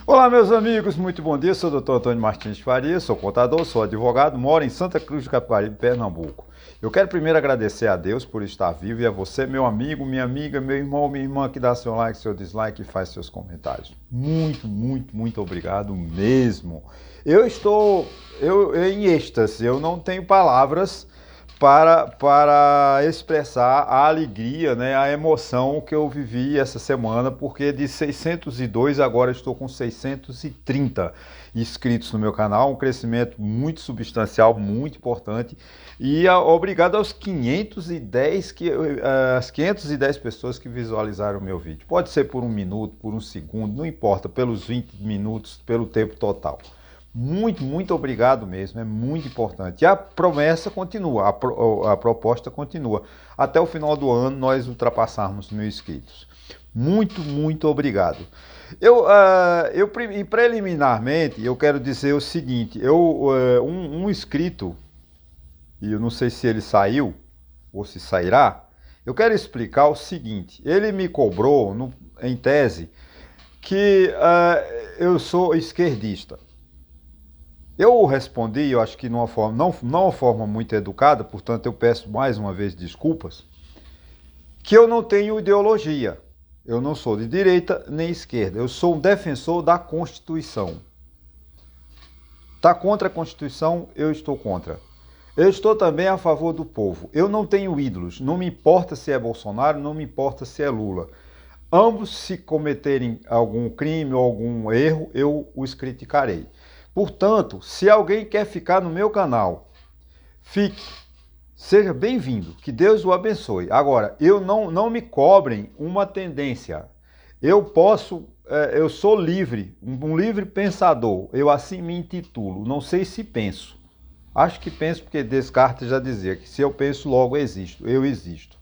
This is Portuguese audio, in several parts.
Olá, meus amigos, muito bom dia. Sou o Dr. Antônio Martins Faria, sou contador, sou advogado, moro em Santa Cruz do Capibaribe, Pernambuco. Eu quero primeiro agradecer a Deus por estar vivo e a você, meu amigo, minha amiga, meu irmão, minha irmã, que dá seu like, seu dislike e faz seus comentários. Muito obrigado mesmo. Eu estou em êxtase, eu não tenho palavras para expressar a alegria, né, a emoção que eu vivi essa semana, porque de 602 agora estou com 630 inscritos no meu canal, um crescimento muito substancial, muito importante, e obrigado aos 510 as 510 pessoas que visualizaram o meu vídeo. Pode ser por 1 minuto, por 1 segundo, não importa, pelos 20 minutos, pelo tempo total. Muito obrigado mesmo, é muito importante. E a promessa continua, a proposta continua. Até o final do ano nós ultrapassarmos 1.000 inscritos. Muito obrigado. Preliminarmente, eu quero dizer o seguinte, um inscrito, e eu não sei se ele saiu ou se sairá, eu quero explicar o seguinte, ele me cobrou, em tese, que eu sou esquerdista. Eu respondi, eu acho que numa forma, não uma forma muito educada, portanto eu peço mais uma vez desculpas, que eu não tenho ideologia. Eu não sou de direita nem esquerda. Eu sou um defensor da Constituição. Está contra a Constituição? Eu estou contra. Eu estou também a favor do povo. Eu não tenho ídolos. Não me importa se é Bolsonaro, não me importa se é Lula. Ambos, se cometerem algum crime ou algum erro, eu os criticarei. Portanto, se alguém quer ficar no meu canal, fique, seja bem-vindo, que Deus o abençoe. Agora, não me cobrem uma tendência. Eu sou livre, um livre pensador, eu assim me intitulo, não sei se penso. Acho que penso porque Descartes já dizia que se eu penso, logo existo, eu existo.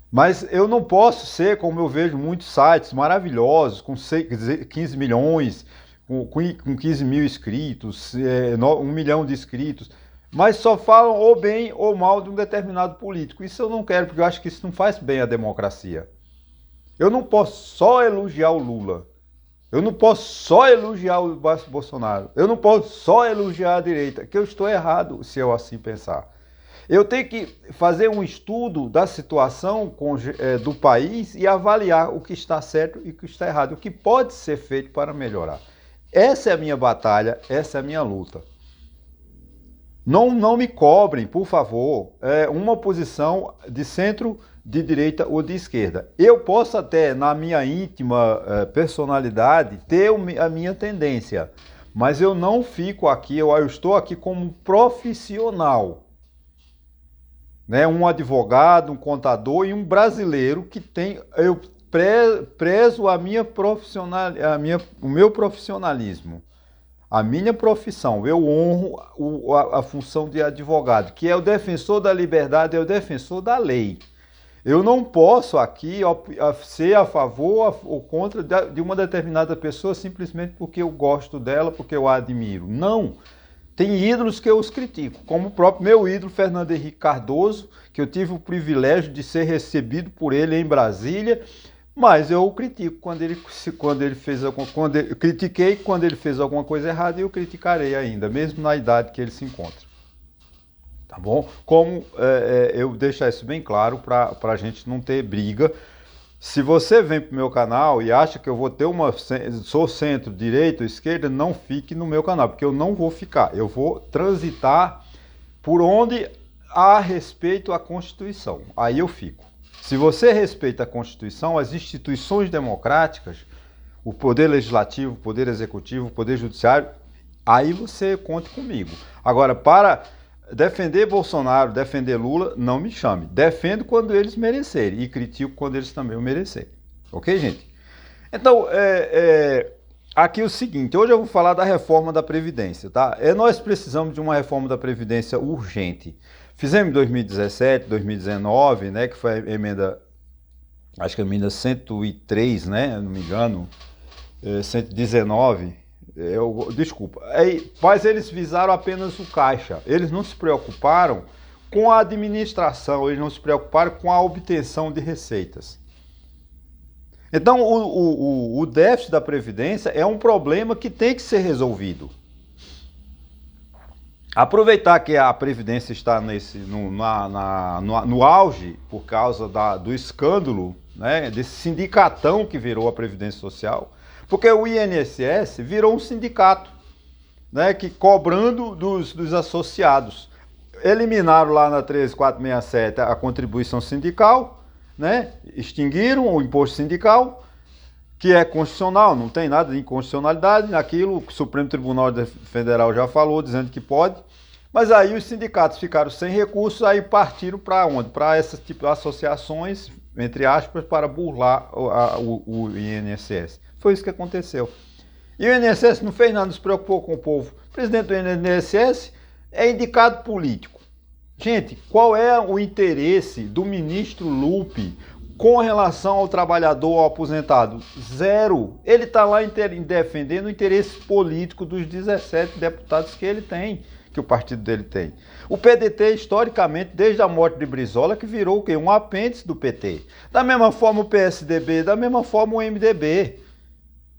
Mas eu não posso ser, como eu vejo muitos sites maravilhosos, com 15 milhões, com 15 mil inscritos, 1 milhão de inscritos, mas só falam ou bem ou mal de um determinado político. Isso eu não quero, porque eu acho que isso não faz bem à democracia. Eu não posso só elogiar o Lula. Eu não posso só elogiar o Bolsonaro. Eu não posso só elogiar a direita, que eu estou errado se eu assim pensar. Eu tenho que fazer um estudo da situação do país e avaliar o que está certo e o que está errado, o que pode ser feito para melhorar. Essa é a minha batalha, essa é a minha luta. Não me cobrem, por favor, uma posição de centro, de direita ou de esquerda. Eu posso até, na minha íntima personalidade, ter a minha tendência, mas eu não fico aqui, eu estou aqui como profissional. Né, um advogado, um contador e um brasileiro que tem, eu prezo a minha o meu profissionalismo, a minha profissão, eu honro a função de advogado, que é o defensor da liberdade, é o defensor da lei. Eu não posso aqui ser a favor ou contra de uma determinada pessoa simplesmente porque eu gosto dela, porque eu a admiro. Não! Tem ídolos que eu os critico, como o próprio meu ídolo Fernando Henrique Cardoso, que eu tive o privilégio de ser recebido por ele em Brasília, mas eu o critico critiquei quando ele fez alguma coisa errada e eu criticarei ainda, mesmo na idade que ele se encontra. Tá bom? Como eu deixar isso bem claro para a gente não ter briga. Se você vem para o meu canal e acha que eu vou ter sou centro, direita ou esquerda, não fique no meu canal, porque eu não vou ficar. Eu vou transitar por onde há respeito à Constituição. Aí eu fico. Se você respeita a Constituição, as instituições democráticas, o poder legislativo, o poder executivo, o poder judiciário, aí você conte comigo. Agora, para defender Bolsonaro, defender Lula, não me chame. Defendo quando eles merecerem e critico quando eles também o merecerem. Ok, gente? Então, aqui é o seguinte, hoje eu vou falar da reforma da Previdência, tá? Nós precisamos de uma reforma da Previdência urgente. Fizemos em 2017, 2019, né, que foi a emenda, acho que a emenda 103, né, não me engano, 119, desculpa, mas eles visaram apenas o caixa, eles não se preocuparam com a administração, eles não se preocuparam com a obtenção de receitas. Então, o déficit da Previdência é um problema que tem que ser resolvido. Aproveitar que a Previdência está no auge por causa do escândalo, né, desse sindicatão que virou a Previdência Social, porque o INSS virou um sindicato, né, que cobrando dos associados. Eliminaram lá na 13467 a contribuição sindical, né, extinguiram o imposto sindical, que é constitucional, não tem nada de inconstitucionalidade naquilo, o Supremo Tribunal Federal já falou, dizendo que pode, mas aí os sindicatos ficaram sem recursos, aí partiram para onde? Para essas tipo de associações, entre aspas, para burlar o INSS. Foi isso que aconteceu. E o INSS não fez nada, não se preocupou com o povo. O presidente do INSS é indicado político. Gente, qual é o interesse do ministro Lupe com relação ao trabalhador, ao aposentado? Zero. Ele está lá defendendo o interesse político dos 17 deputados que ele tem, que o partido dele tem. O PDT, historicamente, desde a morte de Brizola, que virou o quê? Um apêndice do PT. Da mesma forma o PSDB, da mesma forma o MDB.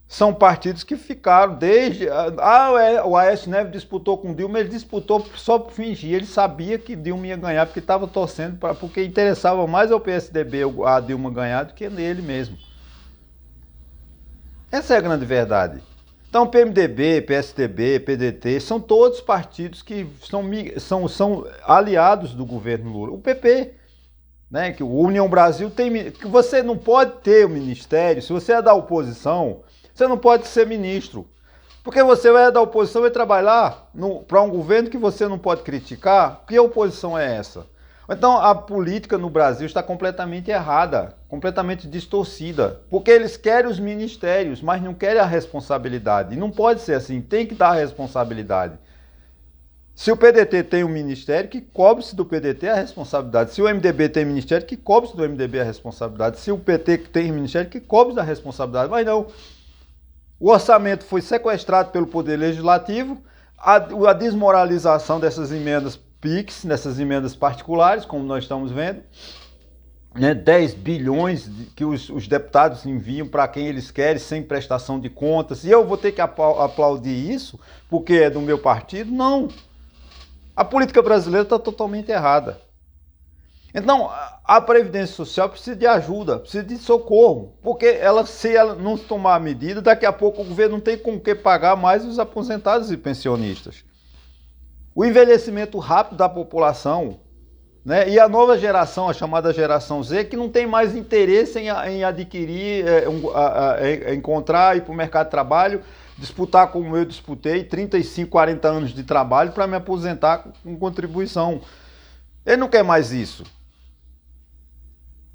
São partidos que ficaram desde... o Aécio Neves disputou com Dilma, ele disputou só por fingir. Ele sabia que Dilma ia ganhar, porque estava torcendo, porque interessava mais ao PSDB a Dilma ganhar do que nele mesmo. Essa é a grande verdade. Então, PMDB, PSDB, PDT, são todos partidos que são aliados do governo Lula. O PP, né, que o União Brasil tem... que você não pode ter o ministério, se você é da oposição... Você não pode ser ministro, porque você é da oposição e trabalhar para um governo que você não pode criticar. Que oposição é essa? Então a política no Brasil está completamente errada, completamente distorcida, porque eles querem os ministérios, mas não querem a responsabilidade. E não pode ser assim, tem que dar a responsabilidade. Se o PDT tem um ministério, que cobre-se do PDT a responsabilidade. Se o MDB tem ministério, que cobre-se do MDB a responsabilidade. Se o PT tem ministério, que cobre-se da responsabilidade. Mas não. O orçamento foi sequestrado pelo Poder Legislativo, a desmoralização dessas emendas PIX, dessas emendas particulares, como nós estamos vendo, né, 10 bilhões que os deputados enviam para quem eles querem, sem prestação de contas, e eu vou ter que aplaudir isso, porque é do meu partido? Não. A política brasileira está totalmente errada. Então, a Previdência Social precisa de ajuda, precisa de socorro, porque se ela não tomar a medida, daqui a pouco o governo não tem com o que pagar mais os aposentados e pensionistas. O envelhecimento rápido da população, né, e a nova geração, a chamada geração Z, que não tem mais interesse em adquirir, encontrar, ir para o mercado de trabalho, disputar como eu disputei, 35, 40 anos de trabalho para me aposentar com contribuição. Ele não quer mais isso.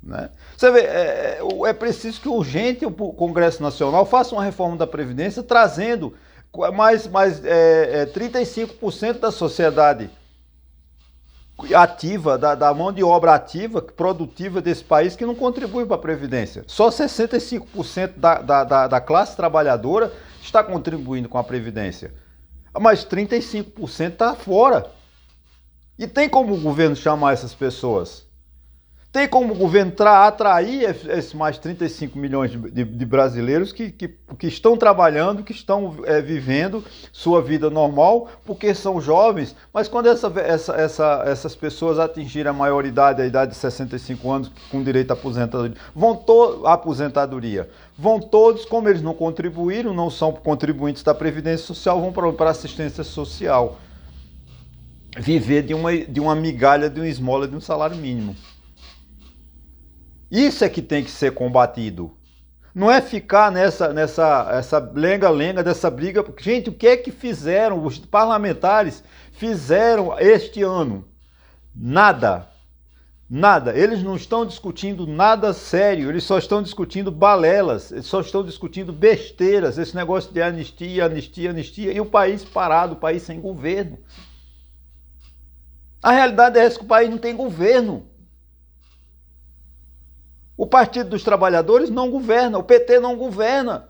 Né? Você vê, é preciso que urgente o Congresso Nacional faça uma reforma da Previdência, trazendo mais 35% da sociedade ativa, da mão de obra ativa, produtiva desse país, que não contribui para a Previdência. Só 65% da classe trabalhadora está contribuindo com a Previdência. Mas 35% está fora. E tem como o governo chamar essas pessoas? Tem como o governo atrair esses mais 35 milhões de brasileiros que estão trabalhando, que estão vivendo sua vida normal, porque são jovens, mas quando essas pessoas atingirem a maioridade, a idade de 65 anos, com direito à aposentadoria, vão todos, como eles não contribuíram, não são contribuintes da Previdência Social, vão para a assistência social. Viver de uma migalha, de uma esmola, de um salário mínimo. Isso é que tem que ser combatido. Não é ficar nessa lenga-lenga, dessa briga. Gente, o que é que fizeram? Os parlamentares fizeram este ano? Nada. Nada. Eles não estão discutindo nada sério. Eles só estão discutindo balelas. Eles só estão discutindo besteiras. Esse negócio de anistia, anistia, anistia. E o país parado, o país sem governo. A realidade é essa, que o país não tem governo. O Partido dos Trabalhadores não governa, o PT não governa.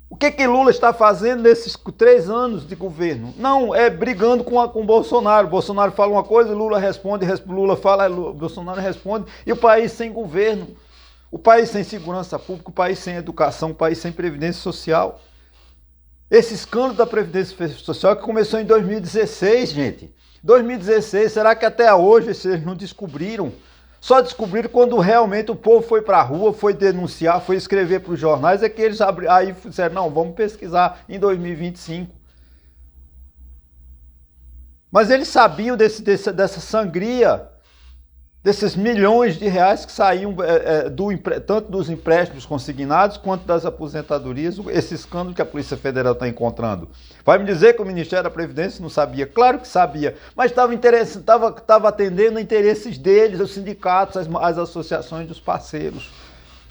O que Lula está fazendo nesses 3 anos de governo? Não, é brigando com o Bolsonaro. O Bolsonaro fala uma coisa, Lula responde, Lula fala, Bolsonaro responde, e o país sem governo. O país sem segurança pública, o país sem educação, o país sem previdência social. Esse escândalo da previdência social que começou em 2016, gente. 2016, será que até hoje eles não descobriram? Só descobriram quando realmente o povo foi para a rua, foi denunciar, foi escrever para os jornais, é que eles aí disseram, não, vamos pesquisar em 2025. Mas eles sabiam dessa sangria, desses milhões de reais que saíam tanto dos empréstimos consignados quanto das aposentadorias, esse escândalo que a Polícia Federal está encontrando. Vai me dizer que o Ministério da Previdência não sabia? Claro que sabia, mas estava atendendo a interesses deles, os sindicatos, as associações dos parceiros,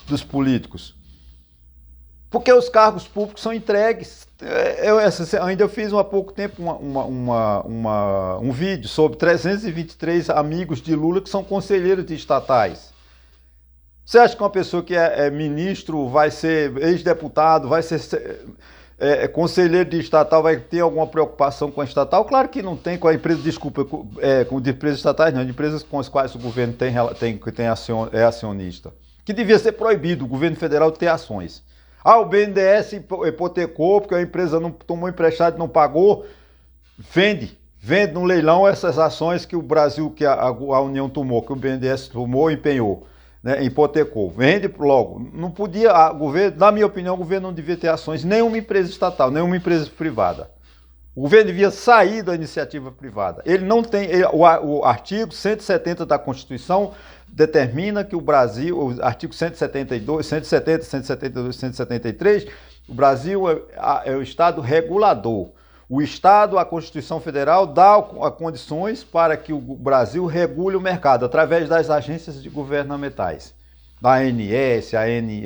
dos políticos. Porque os cargos públicos são entregues. Eu fiz há pouco tempo um vídeo sobre 323 amigos de Lula que são conselheiros de estatais. Você acha que uma pessoa que é ministro, vai ser ex-deputado, vai ser conselheiro de estatal, vai ter alguma preocupação com a estatal? Claro que não tem com a empresa, desculpa, com de empresas estatais não, de empresas com as quais o governo é acionista. Que devia ser proibido o governo federal ter ações. O BNDES hipotecou porque a empresa não tomou emprestado e não pagou, vende no leilão essas ações que o Brasil, que a União tomou, que o BNDES tomou e empenhou, né, hipotecou, vende logo. Não podia, na minha opinião, o governo não devia ter ações, nenhuma empresa estatal, nenhuma empresa privada. O governo devia sair da iniciativa privada. Ele não tem, o artigo 170 da Constituição determina que o Brasil, o artigo 172, 170, 172, 173, o Brasil é o Estado regulador. O Estado, a Constituição Federal, dá condições para que o Brasil regule o mercado através das agências governamentais. Da ANS,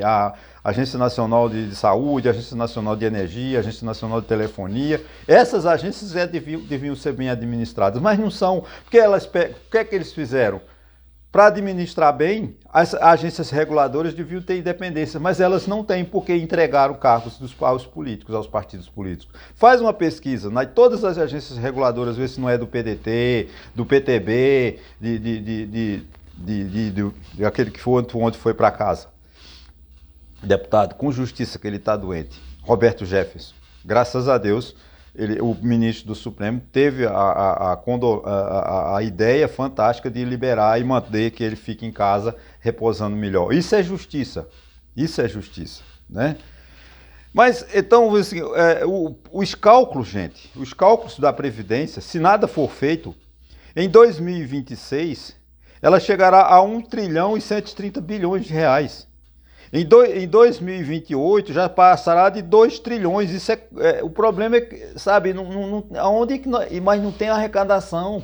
a Agência Nacional de Saúde, a Agência Nacional de Energia, a Agência Nacional de Telefonia. Essas agências deviam ser bem administradas, mas não são. O que é que eles fizeram? Para administrar bem, as agências reguladoras deviam ter independência, mas elas não têm porque entregaram cargos aos políticos, aos partidos políticos. Faz uma pesquisa, todas as agências reguladoras, vê se não é do PDT, do PTB, aquele que foi onde foi para casa. Deputado, com justiça que ele está doente, Roberto Jefferson. Graças a Deus, o ministro do Supremo teve a ideia fantástica de liberar e manter que ele fique em casa repousando melhor. Isso é justiça. Isso é justiça, né? Mas, então, assim, os cálculos, gente, os cálculos da Previdência, se nada for feito, em 2026, ela chegará a 1 trilhão e 130 bilhões de reais. Em 2028 já passará de 2 trilhões. Isso o problema é que, sabe, mas não tem arrecadação.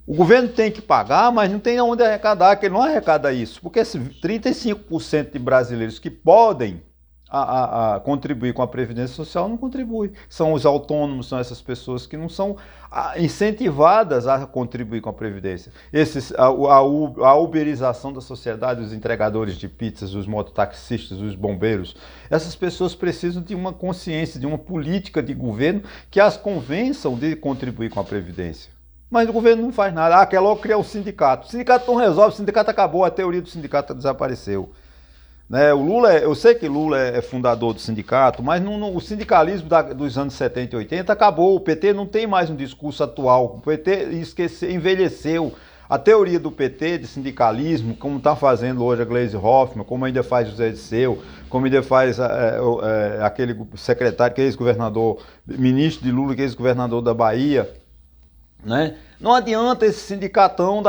O governo tem que pagar, mas não tem onde arrecadar, que ele não arrecada isso. Porque 35% de brasileiros que podem contribuir com a Previdência Social não contribuem. São os autônomos, são essas pessoas que não são incentivadas a contribuir com a Previdência. A uberização da sociedade, os entregadores de pizzas, os mototaxistas, os bombeiros, essas pessoas precisam de uma consciência, de uma política de governo que as convençam de contribuir com a Previdência. Mas o governo não faz nada. Quer logo criar um sindicato. O sindicato não resolve, o sindicato acabou, a teoria do sindicato desapareceu. Né, o Lula, eu sei que Lula é fundador do sindicato, mas o sindicalismo dos anos 70 e 80 acabou. O PT não tem mais um discurso atual. O PT envelheceu. A teoria do PT de sindicalismo, como está fazendo hoje a Gleisi Hoffmann, como ainda faz José Disseu, como ainda faz aquele secretário que é ex-governador, ministro de Lula, que é ex-governador da Bahia, né? Não adianta esse sindicatão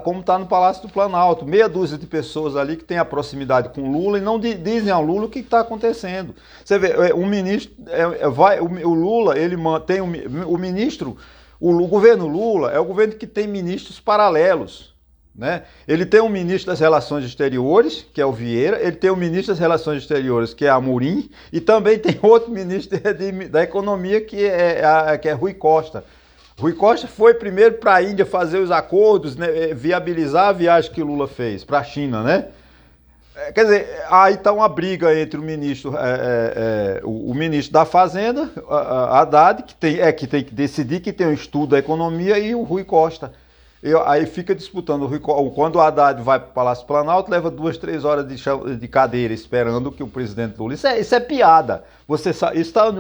como está no Palácio do Planalto, meia dúzia de pessoas ali que tem a proximidade com Lula e não dizem ao Lula o que está acontecendo. Você vê, o ministro, o Lula, ele mantém o ministro, o governo Lula é o governo que tem ministros paralelos, né? Ele tem um ministro das Relações Exteriores, que é o Vieira, ele tem um ministro das Relações Exteriores, que é Amorim, e também tem outro ministro da Economia, que é Rui Costa. Rui Costa foi primeiro para a Índia fazer os acordos, né, viabilizar a viagem que Lula fez para a China, né? Quer dizer, aí está uma briga entre o ministro da Fazenda, Haddad, que tem que decidir, que tem um estudo da economia, e o Rui Costa. Aí fica disputando. Quando o Haddad vai para o Palácio Planalto, leva 2, 3 horas de cadeira esperando que o presidente Lula. Isso é piada.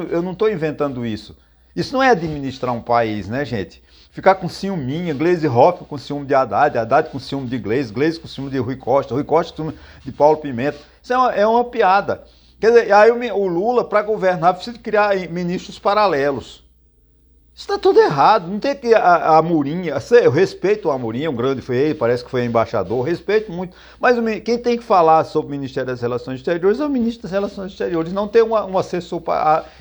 Eu não estou inventando isso. Isso não é administrar um país, né, gente? Ficar com ciúminha, Gleisi Hoffmann com ciúme de Haddad, Haddad com ciúme de Gleisi, Gleisi com ciúme de Rui Costa com ciúme de Paulo Pimenta. Isso é uma piada. Quer dizer, aí o Lula, para governar, precisa criar ministros paralelos. Isso está tudo errado. Não tem que a Amorim, eu respeito o Amorim, é um grande, parece que foi embaixador, respeito muito. Mas quem tem que falar sobre o Ministério das Relações Exteriores é o ministro das Relações Exteriores. Não tem um assessor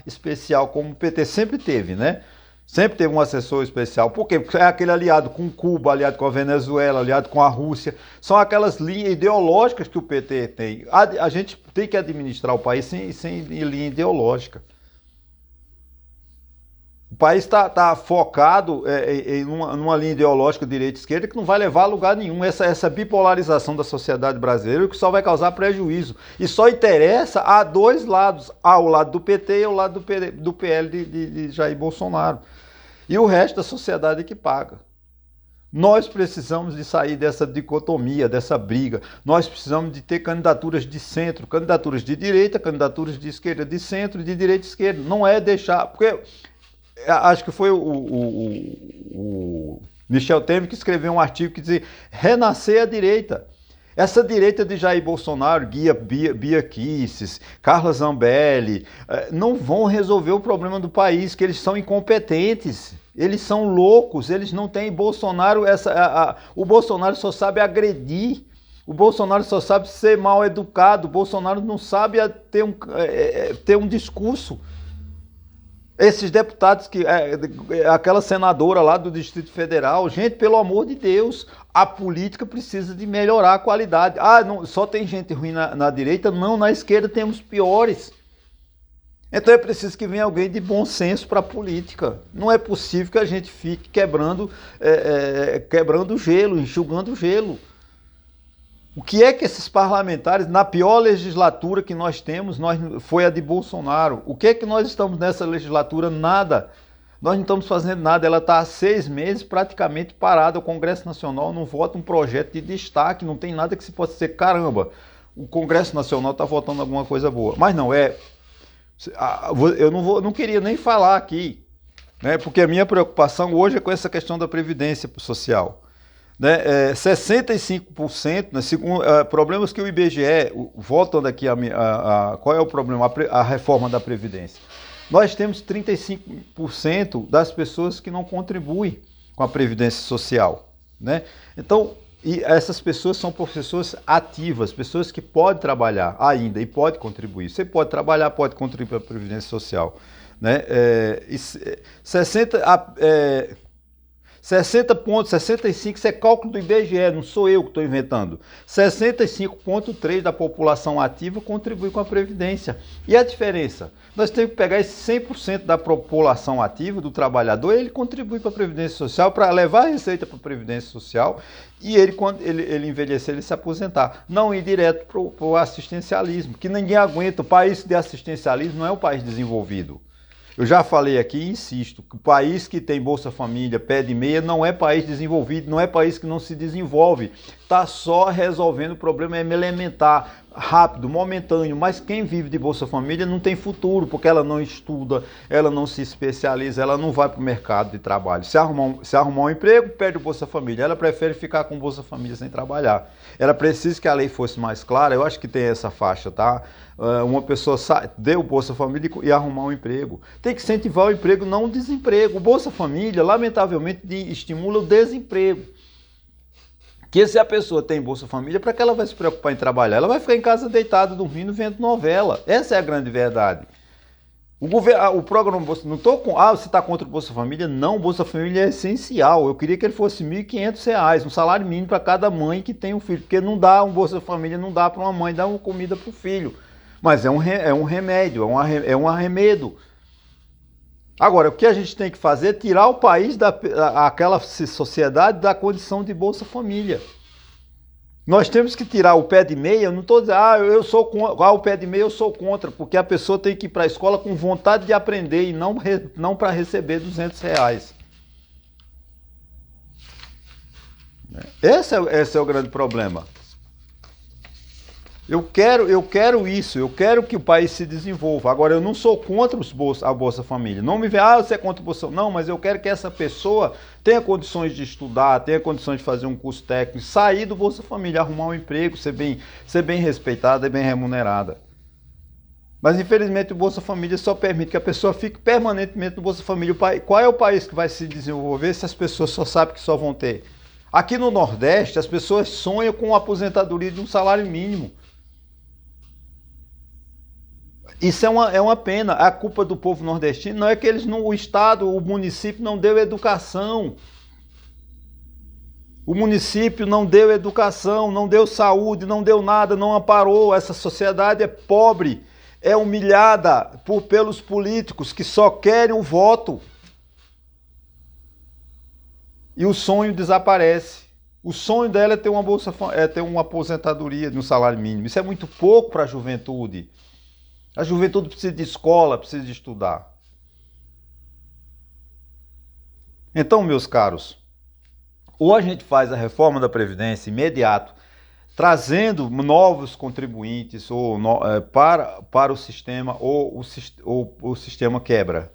especial como o PT sempre teve, né? Sempre teve um assessor especial. Por quê? Porque é aquele aliado com Cuba, aliado com a Venezuela, aliado com a Rússia. São aquelas linhas ideológicas que o PT tem. A gente tem que administrar o país sem linha ideológica. O país está focado em numa linha ideológica direita e esquerda que não vai levar a lugar nenhum. Essa bipolarização da sociedade brasileira que só vai causar prejuízo. E só interessa a dois lados, ao lado do PT e ao lado do PL de Jair Bolsonaro. E o resto da sociedade é que paga. Nós precisamos de sair dessa dicotomia, dessa briga. Nós precisamos de ter candidaturas de centro, candidaturas de direita, candidaturas de esquerda, de centro e de direita e esquerda. Não é deixar... Porque acho que foi o Michel Temer que escreveu um artigo que dizia renascer a direita. Essa direita de Jair Bolsonaro, Bia Kicis, Carla Zambelli, não vão resolver o problema do país, que eles são incompetentes, eles são loucos, eles não têm Bolsonaro, o Bolsonaro só sabe agredir, o Bolsonaro só sabe ser mal educado, o Bolsonaro não sabe ter um discurso. Esses deputados, aquela senadora lá do Distrito Federal, gente, pelo amor de Deus, a política precisa de melhorar a qualidade. Não, só tem gente ruim na direita? Não, na esquerda temos piores. Então é preciso que venha alguém de bom senso para a política. Não é possível que a gente fique quebrando gelo, enxugando gelo. O que é que esses parlamentares, na pior legislatura que nós temos, foi a de Bolsonaro. O que é que nós estamos nessa legislatura? Nada. Nós não estamos fazendo nada. Ela está há 6 meses praticamente parada. O Congresso Nacional não vota um projeto de destaque, não tem nada que se possa dizer, caramba, o Congresso Nacional está votando alguma coisa boa. Mas não, eu não queria nem falar aqui, né, porque a minha preocupação hoje é com essa questão da Previdência Social. Né, 65%, né, problemas que o IBGE, voltando aqui qual é o problema? A reforma da Previdência. Nós temos 35% das pessoas que não contribuem com a Previdência Social. Né? Então, e essas pessoas são pessoas ativas, pessoas que podem trabalhar ainda e podem contribuir. Você pode trabalhar, pode contribuir para a Previdência Social. Né? 60,65, isso é cálculo do IBGE, não sou eu que estou inventando. 65,3% da população ativa contribui com a Previdência. E a diferença? Nós temos que pegar esse 100% da população ativa, do trabalhador, ele contribui para a Previdência Social, para levar a receita para a Previdência Social, e ele, quando ele envelhecer, ele se aposentar. Não ir direto para o assistencialismo, que ninguém aguenta. O país de assistencialismo não é um país desenvolvido. Eu já falei aqui e insisto, que o país que tem Bolsa Família, pé de meia, não é país desenvolvido, não é país que não se desenvolve. Está só resolvendo o problema elementar, rápido, momentâneo, mas quem vive de Bolsa Família não tem futuro, porque ela não estuda, ela não se especializa, ela não vai para o mercado de trabalho. Se arrumar um emprego, perde o Bolsa Família. Ela prefere ficar com Bolsa Família sem trabalhar. Ela precisa que a lei fosse mais clara, eu acho que tem essa faixa, tá? Uma pessoa deu Bolsa Família e arrumar um emprego. Tem que incentivar o emprego, não o desemprego. O Bolsa Família, lamentavelmente, estimula o desemprego. Que se a pessoa tem Bolsa Família, para que ela vai se preocupar em trabalhar? Ela vai ficar em casa deitada, dormindo, vendo novela. Essa é a grande verdade. O programa Bolsa... Não estou com... você está contra o Bolsa Família? Não, o Bolsa Família é essencial. Eu queria que ele fosse R$ 1.500, um salário mínimo para cada mãe que tem um filho. Porque não dá, um Bolsa Família não dá para uma mãe dar uma comida para o filho. Mas é um remédio, é um arremedo. Agora, o que a gente tem que fazer é tirar o país, aquela sociedade, da condição de Bolsa Família. Nós temos que tirar o pé de meia, eu não estou dizendo, eu sou contra, o pé de meia eu sou contra, porque a pessoa tem que ir para a escola com vontade de aprender e não para receber R$ 200. Esse é o grande problema. Eu quero isso, eu quero que o país se desenvolva. Agora, eu não sou contra a Bolsa Família. Não me vê, você é contra o Bolsa Família. Não, mas eu quero que essa pessoa tenha condições de estudar, tenha condições de fazer um curso técnico, sair do Bolsa Família, arrumar um emprego, ser bem respeitada e bem remunerada. Mas, infelizmente, o Bolsa Família só permite que a pessoa fique permanentemente no Bolsa Família. Qual é o país que vai se desenvolver se as pessoas só sabem que só vão ter? Aqui no Nordeste, as pessoas sonham com a aposentadoria de um salário mínimo. Isso é uma pena. A culpa do povo nordestino não é que o Estado, o município não deu educação. O município não deu educação, não deu saúde, não deu nada, não amparou. Essa sociedade é pobre, é humilhada pelos políticos que só querem o voto. E o sonho desaparece. O sonho dela é ter uma aposentadoria de um salário mínimo. Isso é muito pouco para a juventude. A juventude precisa de escola, precisa de estudar. Então, meus caros, ou a gente faz a reforma da Previdência imediato, trazendo novos contribuintes para o sistema, ou o sistema quebra.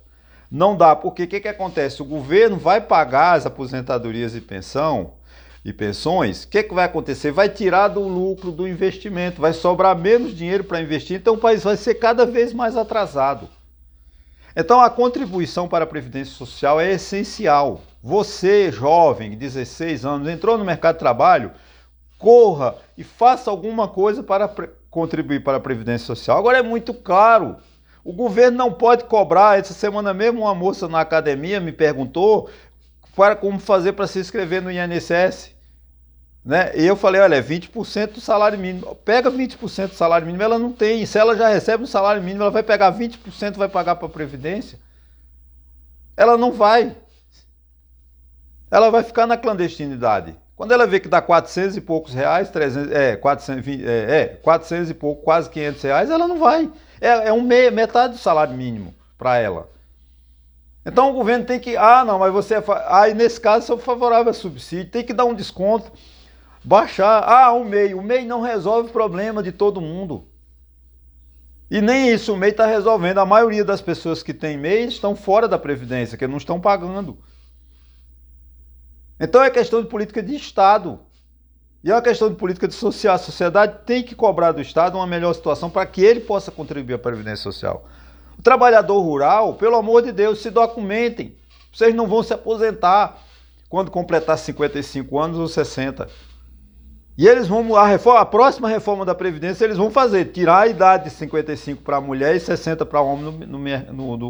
Não dá, porque o que acontece? O governo vai pagar as aposentadorias e pensões, o que vai acontecer? Vai tirar do lucro do investimento, vai sobrar menos dinheiro para investir, então o país vai ser cada vez mais atrasado. Então a contribuição para a Previdência Social é essencial. Você, jovem, de 16 anos, entrou no mercado de trabalho, corra e faça alguma coisa para contribuir para a Previdência Social. Agora é muito claro, o governo não pode cobrar. Essa semana mesmo uma moça na academia me perguntou como fazer para se inscrever no INSS. Né? E eu falei, olha, é 20% do salário mínimo. Pega 20% do salário mínimo, ela não tem. Se ela já recebe um salário mínimo, ela vai pegar 20% e vai pagar para a Previdência? Ela não vai. Ela vai ficar na clandestinidade. Quando ela vê que dá 400 e poucos reais, 400 e pouco, quase 500 reais, ela não vai. Metade do salário mínimo para ela. Então o governo tem que, mas você aí nesse caso sou favorável a subsídio, tem que dar um desconto, baixar, o MEI não resolve o problema de todo mundo. E nem isso o MEI está resolvendo. A maioria das pessoas que têm MEI estão fora da Previdência, que não estão pagando. Então é questão de política de Estado. E é uma questão de política de social. A sociedade tem que cobrar do Estado uma melhor situação para que ele possa contribuir à Previdência Social. O trabalhador rural, pelo amor de Deus, se documentem. Vocês não vão se aposentar quando completar 55 anos ou 60. E eles vão, a próxima reforma da Previdência, eles vão fazer, tirar a idade de 55 para a mulher e 60 para o homem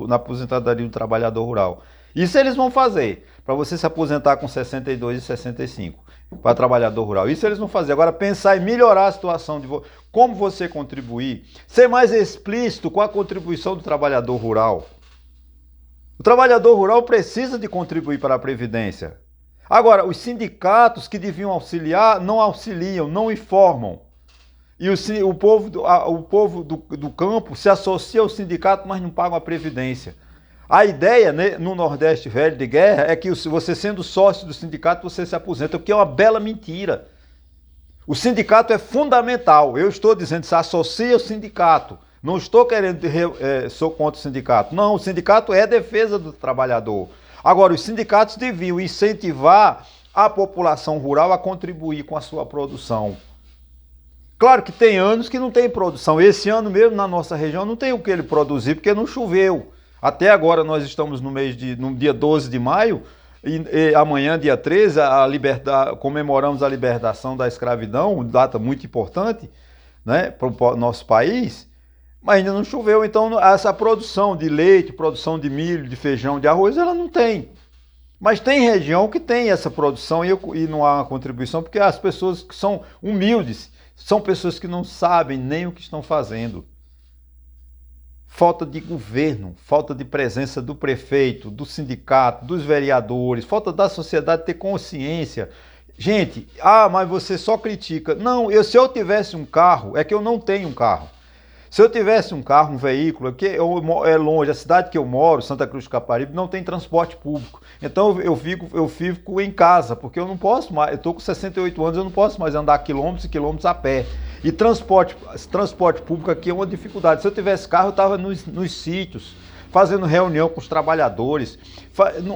na aposentadoria do trabalhador rural. Isso eles vão fazer, para você se aposentar com 62 e 65, para trabalhador rural. Isso eles vão fazer. Agora, pensar em melhorar a situação de como você contribuir, ser mais explícito com a contribuição do trabalhador rural. O trabalhador rural precisa de contribuir para a Previdência. Agora, os sindicatos que deviam auxiliar, não auxiliam, não informam. E o povo do campo se associa ao sindicato, mas não paga a Previdência. A ideia, né, no Nordeste velho de guerra é que você sendo sócio do sindicato, você se aposenta, o que é uma bela mentira. O sindicato é fundamental. Eu estou dizendo, se associa ao sindicato. Não estou querendo, sou contra o sindicato. Não, o sindicato é a defesa do trabalhador. Agora, os sindicatos deviam incentivar a população rural a contribuir com a sua produção. Claro que tem anos que não tem produção. Esse ano mesmo, na nossa região, não tem o que ele produzir, porque não choveu. Até agora nós estamos no dia 12 de maio, e amanhã, dia 13, comemoramos a libertação da escravidão, data muito importante, né, para o nosso país, mas ainda não choveu. Então essa produção de leite, produção de milho, de feijão, de arroz, ela não tem. Mas tem região que tem essa produção e não há uma contribuição, porque as pessoas que são humildes, são pessoas que não sabem nem o que estão fazendo. Falta de governo, falta de presença do prefeito, do sindicato, dos vereadores, falta da sociedade ter consciência. Gente, mas você só critica. Não, se eu tivesse um carro, é que eu não tenho um carro. Se eu tivesse um carro, um veículo, que é longe, a cidade que eu moro, Santa Cruz do Caparibe, não tem transporte público. Então eu fico em casa, porque eu não posso mais, eu estou com 68 anos, eu não posso mais andar quilômetros e quilômetros a pé. E transporte público aqui é uma dificuldade. Se eu tivesse carro, eu estava nos sítios, fazendo reunião com os trabalhadores,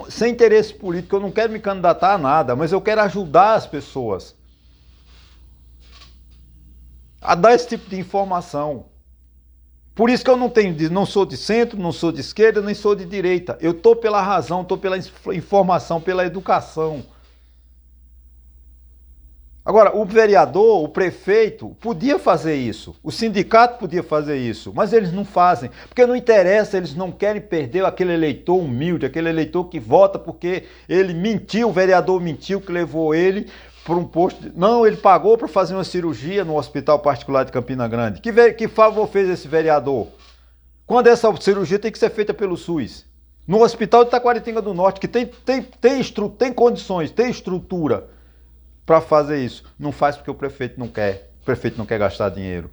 sem interesse político. Eu não quero me candidatar a nada, mas eu quero ajudar as pessoas a dar esse tipo de informação. Por isso que eu não sou de centro, não sou de esquerda, nem sou de direita. Eu estou pela razão, estou pela informação, pela educação. Agora, o vereador, o prefeito, podia fazer isso. O sindicato podia fazer isso, mas eles não fazem. Porque não interessa, eles não querem perder aquele eleitor humilde, aquele eleitor que vota porque ele mentiu, o vereador mentiu, que levou ele para um posto. Não, ele pagou para fazer uma cirurgia no hospital particular de Campina Grande. Que favor fez esse vereador? Quando essa cirurgia tem que ser feita pelo SUS. No hospital de Taquaritinga do Norte, que tem condições, tem estrutura para fazer isso. Não faz porque o prefeito não quer. O prefeito não quer gastar dinheiro.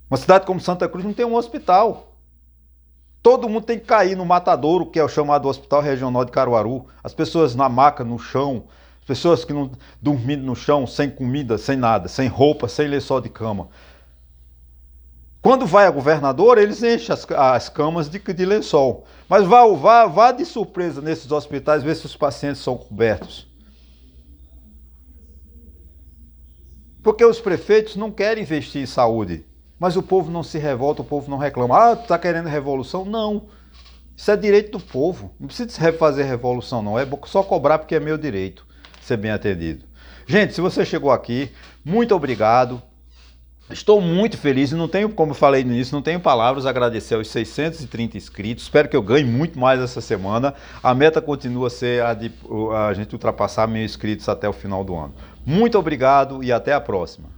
Uma cidade como Santa Cruz não tem um hospital. Todo mundo tem que cair no matadouro, que é o chamado Hospital Regional de Caruaru. As pessoas na maca, no chão, as pessoas que não dormindo no chão, sem comida, sem nada, sem roupa, sem lençol de cama. Quando vai a governadora, eles enchem as camas de lençol. Mas vá de surpresa nesses hospitais, ver se os pacientes são cobertos. Porque os prefeitos não querem investir em saúde. Mas o povo não se revolta, o povo não reclama. Ah, tu tá querendo revolução? Não. Isso é direito do povo. Não precisa fazer revolução, não. É só cobrar porque é meu direito ser bem atendido. Gente, se você chegou aqui, muito obrigado. Estou muito feliz e não tenho, como eu falei no início, não tenho palavras a agradecer aos 630 inscritos. Espero que eu ganhe muito mais essa semana. A meta continua a ser a gente ultrapassar 1.000 inscritos até o final do ano. Muito obrigado e até a próxima.